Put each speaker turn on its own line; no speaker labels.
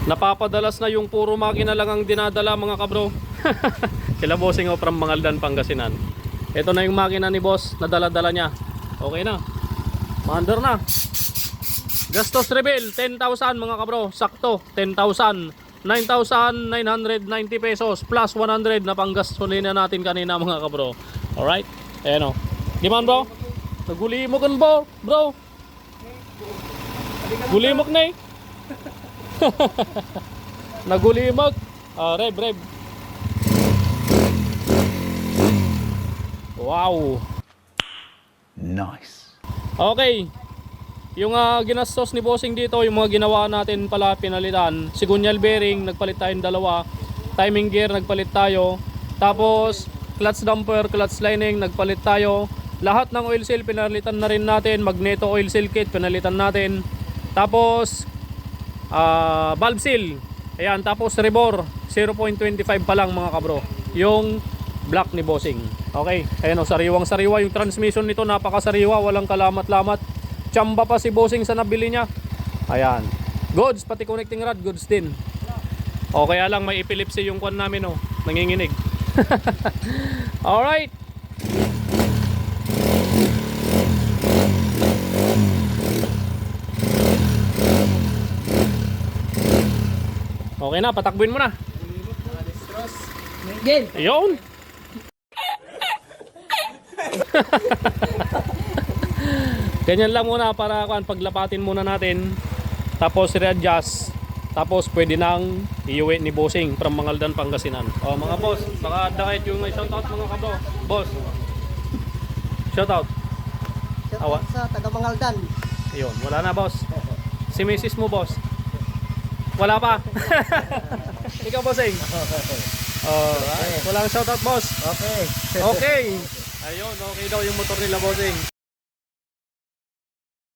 Napapadalas na yung puro makina lang ang dinadala mga kabro. Sila bossing o from Mangaldan, Pangasinan. Ito na yung makina ni boss na dala-dala niya. Okay na. Maandar na. Gastos reveal 10,000 mga kabro. Sakto 10,000. 9,990 pesos plus 100 na panggasolina natin kanina mga kabro. Alright. Ayan o. Di man bro? Nagulimok bro. Bro. Gulimok na eh. Nagulimok. Rev. Wow.
Nice.
Okay. Yung ginastos ni bossing dito, yung mga ginawa natin pala pinalitan. Sigunyal bearing, nagpalit tayong dalawa. Timing gear, nagpalit tayo. Tapos, clutch damper, clutch lining, nagpalit tayo. Lahat ng oil seal, pinalitan na rin natin. Magneto oil seal kit, pinalitan natin. Tapos, valve seal. Ayan, tapos rebore. 0.25 pa lang mga kabro. Yung black ni bossing. Okay, ayan o, sariwang-sariwa. Yung transmission nito, napakasariwa. Walang kalamat-lamat. Chamba pa si bossing sa nabili niya. Ayan. Goods, pati connecting rod, goods din. O kaya lang may epilepsy yung kwan namin o. Nanginginig. Alright. Okay na, patakbuin mo na. Ayun. Ganyan lang muna para paglapatin muna natin. Tapos re-adjust. Tapos pwede nang iuwi ni bossing from Mangaldan, Pangasinan. O mga boss, baka dakit yung shoutout mga kabro. Boss. Shoutout.
Shoutout sa taga Mangaldan.
Ayun, wala na boss. Si Mrs. mo boss. Wala pa. Ikaw bossing. Walang shoutout boss.
Okay.
Okay. Ayun, okay daw yung motor nila bossing.